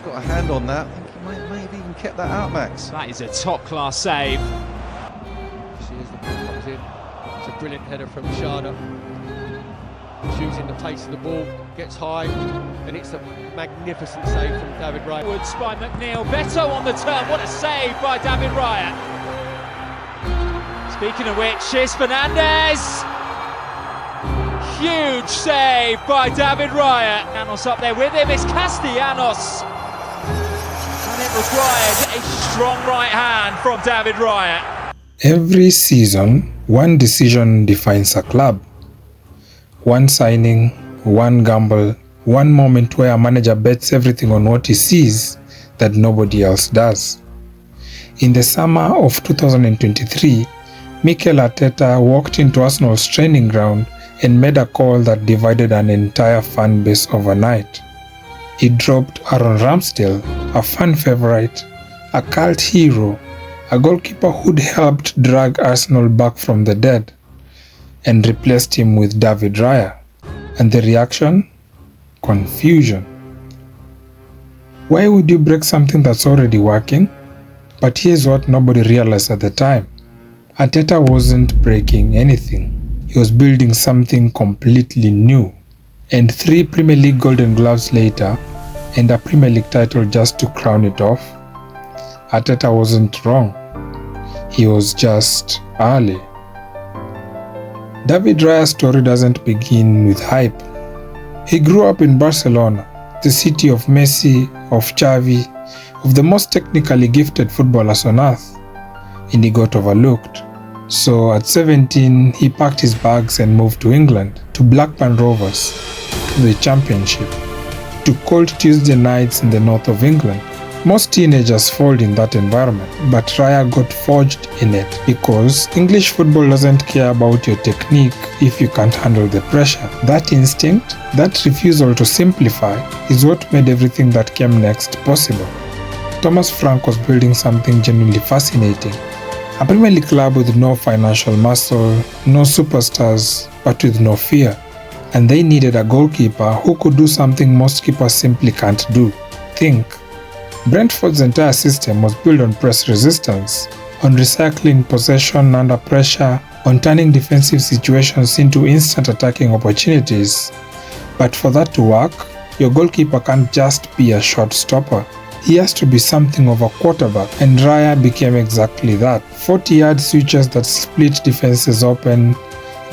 got a hand on that. I think he may have even kept that out, Max. That is a top-class save. See as the ball comes in. It's a brilliant header from Shada. Choosing the pace of the ball, gets high, and it's a magnificent save from David Raya. Woods by McNeil. Beto on the turn. What a save by David Raya. Speaking of which, here's Fernandez. Huge save by David Raya. Castellanos up there with him. It's Castellanos. And it required a strong right hand from David Raya. Every season, one decision defines a club. One signing, one gamble, one moment where a manager bets everything on what he sees that nobody else does. In the summer of 2023, Mikel Arteta walked into Arsenal's training ground and made a call that divided an entire fan base overnight. He dropped Aaron Ramsdale, a fan favorite, a cult hero, a goalkeeper who'd helped drag Arsenal back from the dead, and replaced him with David Raya. And the reaction? Confusion. Why would you break something that's already working? But here's what nobody realized at the time. Arteta wasn't breaking anything. He was building something completely new. And 3 Premier League Golden Gloves later, and a Premier League title just to crown it off, Arteta wasn't wrong. He was just early. David Raya's story doesn't begin with hype. He grew up in Barcelona, the city of Messi, of Xavi, of the most technically gifted footballers on earth, and he got overlooked. So at 17, he packed his bags and moved to England, to Blackburn Rovers, to the Championship, to cold Tuesday nights in the north of England. Most teenagers fall in that environment, but Raya got forged in it because English football doesn't care about your technique if you can't handle the pressure. That instinct, that refusal to simplify, is what made everything that came next possible. Thomas Frank was building something genuinely fascinating. A Premier League club with no financial muscle, no superstars, but with no fear. And they needed a goalkeeper who could do something most keepers simply can't do: think. Brentford's entire system was built on press resistance, on recycling possession under pressure, on turning defensive situations into instant attacking opportunities. But for that to work, your goalkeeper can't just be a shot stopper. He has to be something of a quarterback, and Raya became exactly that. 40-yard switches that split defenses open,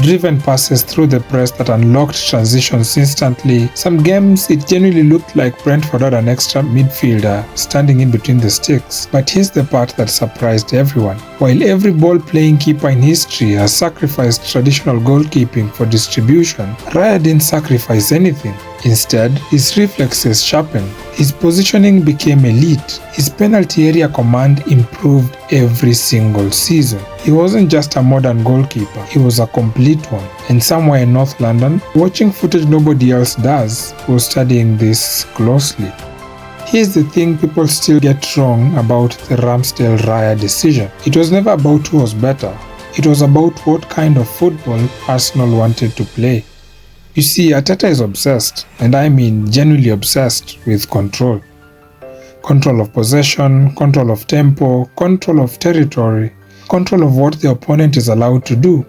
driven passes through the press that unlocked transitions instantly. Some games it genuinely looked like Brentford had an extra midfielder standing in between the sticks. But here's the part that surprised everyone. While every ball-playing keeper in history has sacrificed traditional goalkeeping for distribution, Raya didn't sacrifice anything. Instead, his reflexes sharpened, his positioning became elite, his penalty area command improved every single season. He wasn't just a modern goalkeeper, he was a complete one. And somewhere in North London, watching footage nobody else does, was studying this closely. Here's the thing people still get wrong about the Ramsdale-Raya decision. It was never about who was better, it was about what kind of football Arsenal wanted to play. You see, Arteta is obsessed, and I mean genuinely obsessed, with control. Control of possession, control of tempo, control of territory, control of what the opponent is allowed to do.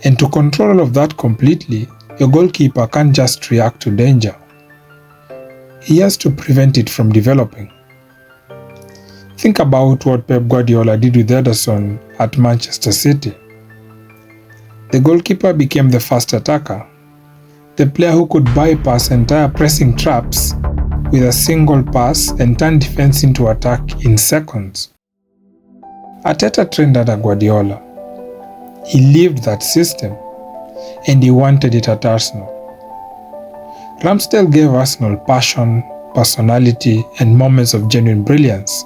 And to control all of that completely, your goalkeeper can't just react to danger. He has to prevent it from developing. Think about what Pep Guardiola did with Ederson at Manchester City. The goalkeeper became the first attacker, the player who could bypass entire pressing traps with a single pass and turn defense into attack in seconds. Arteta trained under Guardiola. He lived that system, and he wanted it at Arsenal. Ramsdale gave Arsenal passion, personality, and moments of genuine brilliance.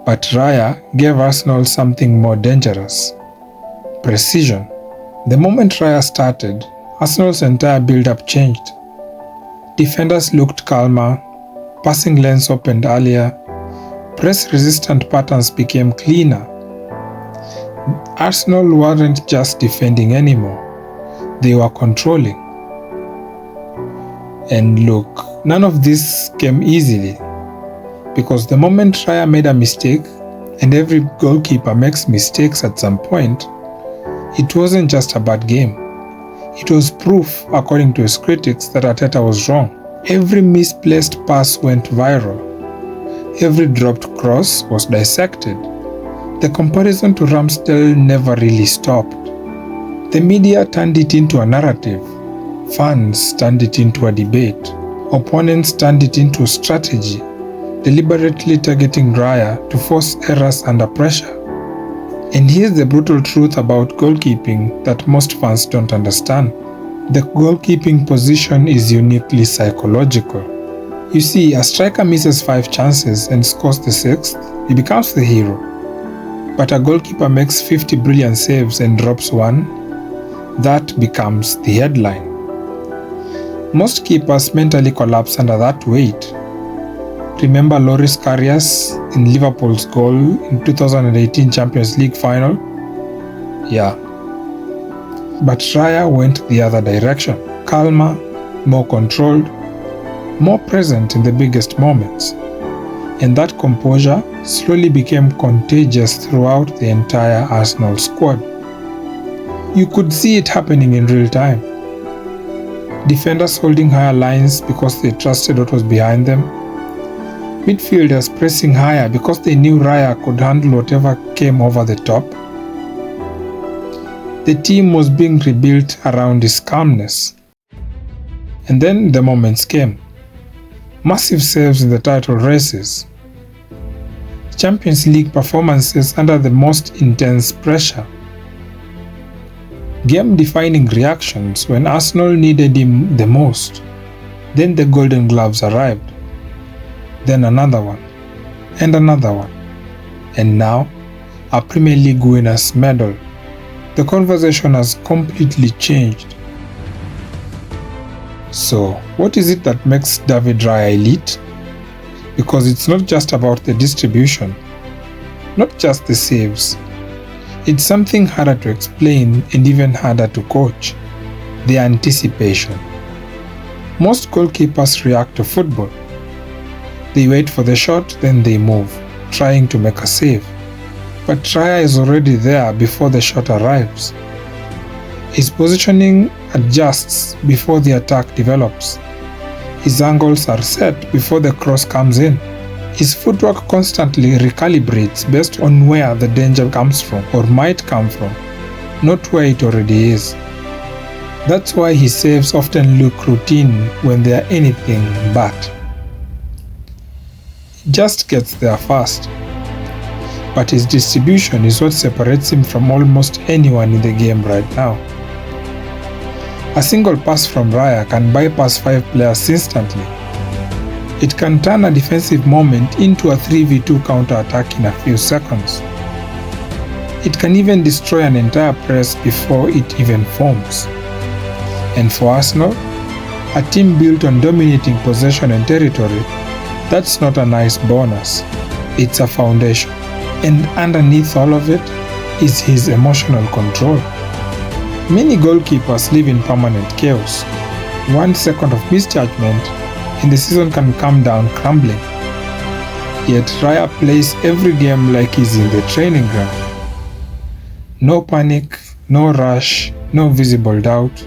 But Raya gave Arsenal something more dangerous: precision. The moment Raya started, Arsenal's entire build-up changed. Defenders looked calmer, passing lanes opened earlier, press-resistant patterns became cleaner. Arsenal weren't just defending anymore, they were controlling. And look, none of this came easily. because the moment Raya made a mistake, and every goalkeeper makes mistakes at some point, it wasn't just a bad game. It was proof, according to his critics, that Arteta was wrong. Every misplaced pass went viral. Every dropped cross was dissected. The comparison to Ramsdale never really stopped. The media turned it into a narrative. Fans turned it into a debate. Opponents turned it into a strategy, deliberately targeting Raya to force errors under pressure. And here's the brutal truth about goalkeeping that most fans don't understand. The goalkeeping position is uniquely psychological. You see, a striker misses 5 chances and scores the 6th, he becomes the hero. But a goalkeeper makes 50 brilliant saves and drops 1, that becomes the headline. Most keepers mentally collapse under that weight. Remember Loris Karius in Liverpool's goal in 2018 Champions League final? Yeah. But Raya went the other direction. Calmer, more controlled, more present in the biggest moments. And that composure slowly became contagious throughout the entire Arsenal squad. You could see it happening in real time. Defenders holding higher lines because they trusted what was behind them. Midfielders pressing higher because they knew Raya could handle whatever came over the top. The team was being rebuilt around his calmness. And then the moments came. Massive saves in the title races. Champions League performances under the most intense pressure. Game-defining reactions when Arsenal needed him the most. Then the Golden Gloves arrived. Then another one. And another one. And now, a Premier League winner's medal. The conversation has completely changed. So, what is it that makes David Raya elite? Because it's not just about the distribution, not just the saves. It's something harder to explain and even harder to coach. The anticipation. Most goalkeepers react to football. They wait for the shot, then they move, trying to make a save. But Raya is already there before the shot arrives. His positioning adjusts before the attack develops. His angles are set before the cross comes in. His footwork constantly recalibrates based on where the danger comes from or might come from, not where it already is. That's why his saves often look routine when they are anything but. He just gets there fast. But his distribution is what separates him from almost anyone in the game right now. A single pass from Raya can bypass 5 players instantly. It can turn a defensive moment into a 3v2 counter-attack in a few seconds. It can even destroy an entire press before it even forms. And for Arsenal, a team built on dominating possession and territory, that's not a nice bonus, it's a foundation. And underneath all of it is his emotional control. Many goalkeepers live in permanent chaos. 1 second of misjudgment and the season can come down crumbling. Yet Raya plays every game like he's in the training ground. No panic, no rush, no visible doubt,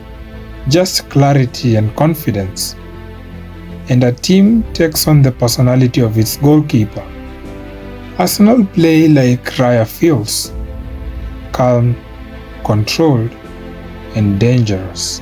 just clarity and confidence. And a team takes on the personality of its goalkeeper. Arsenal play like Raya feels, calm, controlled, and dangerous.